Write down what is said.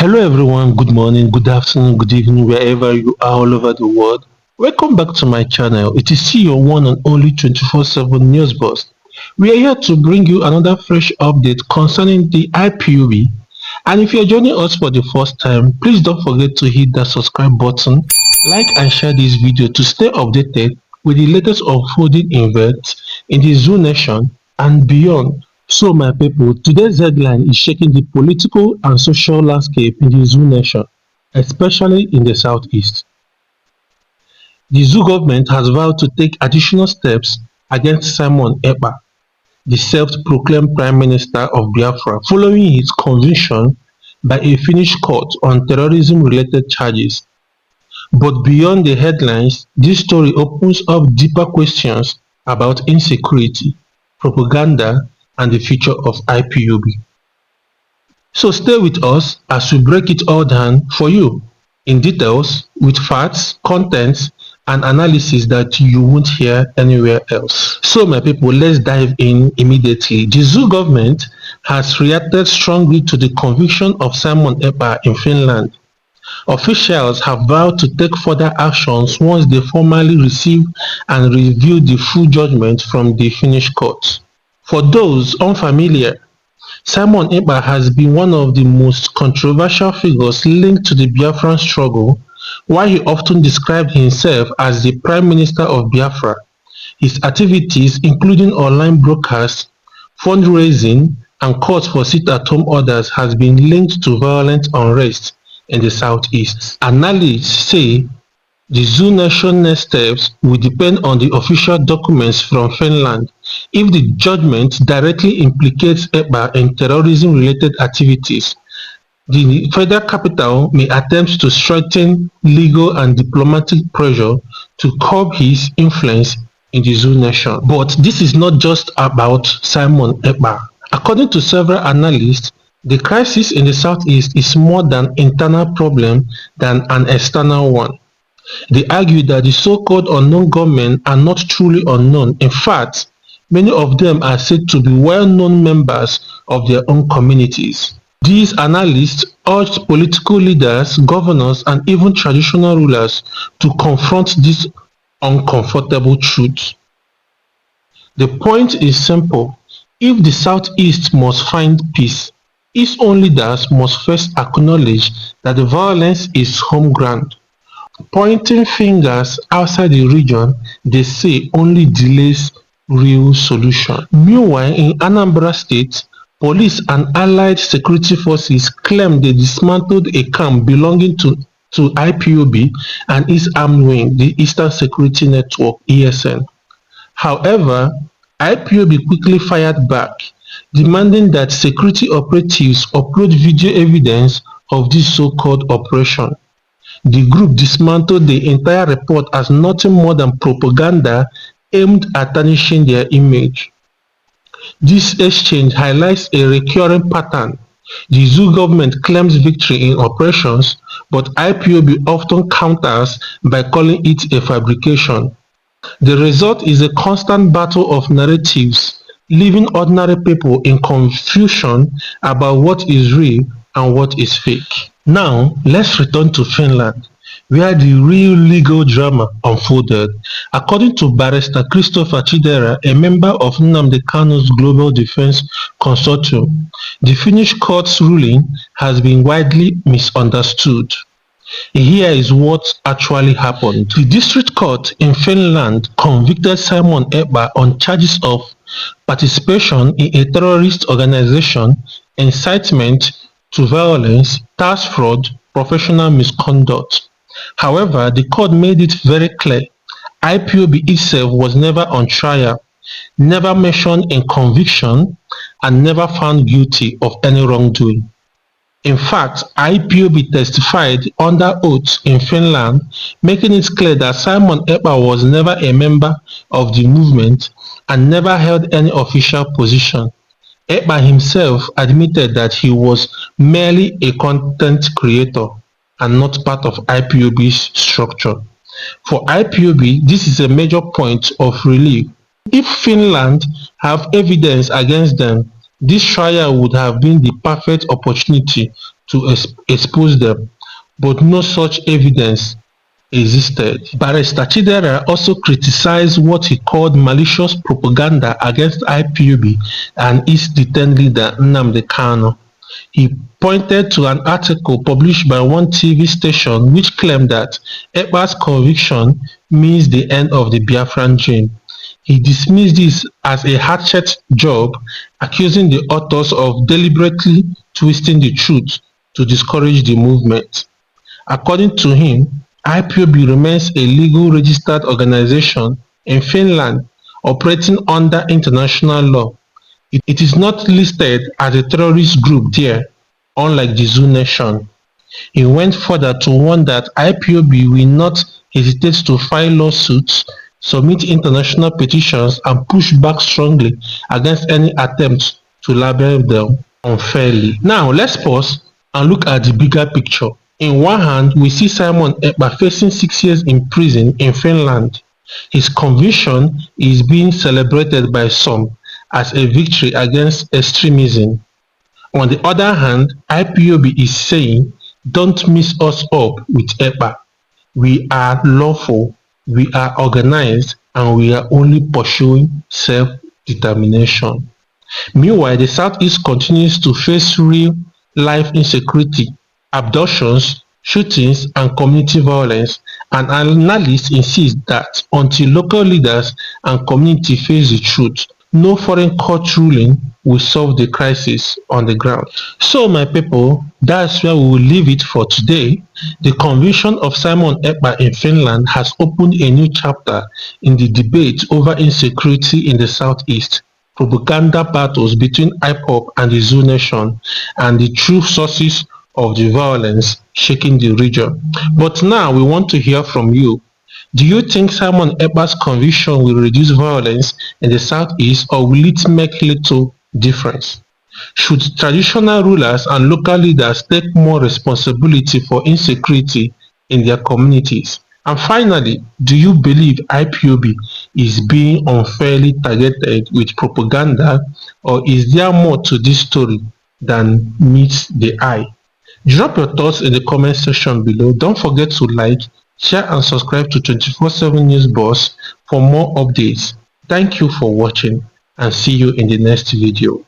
Hello everyone, good morning, good afternoon, good evening, wherever you are all over the world. Welcome back to my channel. It is still your one and only 24/7 news boss. We are here to bring you another fresh update concerning the IPOB. And if you are joining us for the first time, please don't forget to hit that subscribe button, like and share this video to stay updated with the latest unfolding events in the Zoo Nation and beyond. So my people, today's headline is shaking the political and social landscape in the Zoo Nation, especially in the southeast. The Zoo government has vowed to take additional steps against Simon Ekpa, the self-proclaimed Prime Minister of Biafra, following his conviction by a Finnish court on terrorism-related charges. But beyond the headlines, this story opens up deeper questions about insecurity, propaganda, and the future of IPOB. So stay with us as we break it all down for you in details with facts, contents, and analysis that you won't hear anywhere else. So my people, let's dive in immediately. The Zoo government has reacted strongly to the conviction of Simon Ekpa in Finland. Officials have vowed to take further actions once they formally receive and review the full judgment from the Finnish court. For those unfamiliar, Simon Ekpa has been one of the most controversial figures linked to the Biafran struggle. While he often described himself as the Prime Minister of Biafra, his activities, including online broadcasts, fundraising, and calls for sit-at-home orders, has been linked to violent unrest in the southeast. Analysts say the Zoo Nation next steps will depend on the official documents from Finland. If the judgment directly implicates Ekpa in terrorism-related activities, the federal capital may attempt to strengthen legal and diplomatic pressure to curb his influence in the Zoo Nation. But this is not just about Simon Ekpa. According to several analysts, the crisis in the southeast is more an internal problem than an external one. They argue that the so-called unknown gunmen are not truly unknown. In fact, many of them are said to be well-known members of their own communities. These analysts urged political leaders, governors, and even traditional rulers to confront this uncomfortable truth. The point is simple. If the Southeast must find peace, its own leaders must first acknowledge that the violence is home ground. Pointing fingers outside the region, they say, only delays real solution. Meanwhile, in Anambra State, police and allied security forces claim they dismantled a camp belonging to IPOB and its armed wing, the Eastern Security Network (ESN). However, IPOB quickly fired back, demanding that security operatives upload video evidence of this so-called operation. The group dismantled the entire report as nothing more than propaganda aimed at tarnishing their image. This exchange highlights a recurring pattern. The Zoo government claims victory in operations, but IPOB often counters by calling it a fabrication. The result is a constant battle of narratives, leaving ordinary people in confusion about what is real and what is fake. Now, let's return to Finland, where the real legal drama unfolded. According to Barrister Christopher Chidera, a member of Nnamdi Kanu's Global Defense Consortium, the Finnish court's ruling has been widely misunderstood. Here is what actually happened. The district court in Finland convicted Simon Ekpa on charges of participation in a terrorist organization, incitement to violence, tax fraud, professional misconduct. However, the court made it very clear IPOB itself was never on trial, never mentioned in conviction, and never found guilty of any wrongdoing. In fact, IPOB testified under oath in Finland, making it clear that Simon Ekpa was never a member of the movement and never held any official position. Ekpa himself admitted that he was merely a content creator and not part of IPOB's structure. For IPOB, this is a major point of relief. If Finland have evidence against them, this trial would have been the perfect opportunity to expose them, but no such evidence existed. Barrister Chidera also criticized what he called malicious propaganda against IPOB and its detained leader Nnamdi Kanu. He pointed to an article published by one TV station which claimed that Ekpa's conviction means the end of the Biafran dream. He dismissed this as a hatchet job, accusing the authors of deliberately twisting the truth to discourage the movement. According to him, IPOB remains a legal registered organization in Finland operating under international law. It is not listed as a terrorist group there, unlike the Zoo Nation. He went further to warn that IPOB will not hesitate to file lawsuits, submit international petitions, and push back strongly against any attempts to label them unfairly. Now, let's pause and look at the bigger picture. In one hand, we see Simon Ekpa facing 6 years in prison in Finland. His conviction is being celebrated by some as a victory against extremism. On the other hand, IPOB is saying, don't mix us up with Ekpa. We are lawful, we are organized, and we are only pursuing self-determination. Meanwhile, the Southeast continues to face real-life insecurity, abductions, shootings, and community violence, and analysts insist that until local leaders and community face the truth, no foreign court ruling will solve the crisis on the ground. So my people, that's where we will leave it for today. The conviction of Simon Ekpa in Finland has opened a new chapter in the debate over insecurity in the Southeast, propaganda battles between IPOB and the Zoo Nation, and the true sources of the violence shaking the region. But now we want to hear from you. Do you think Simon Ekpa's conviction will reduce violence in the Southeast, or will it make little difference? Should traditional rulers and local leaders take more responsibility for insecurity in their communities? And finally, do you believe IPOB is being unfairly targeted with propaganda, or is there more to this story than meets the eye? Drop your thoughts in the comment section below. Don't forget to like, share and subscribe to 24/7 News Boss for more updates. Thank you for watching and see you in the next video.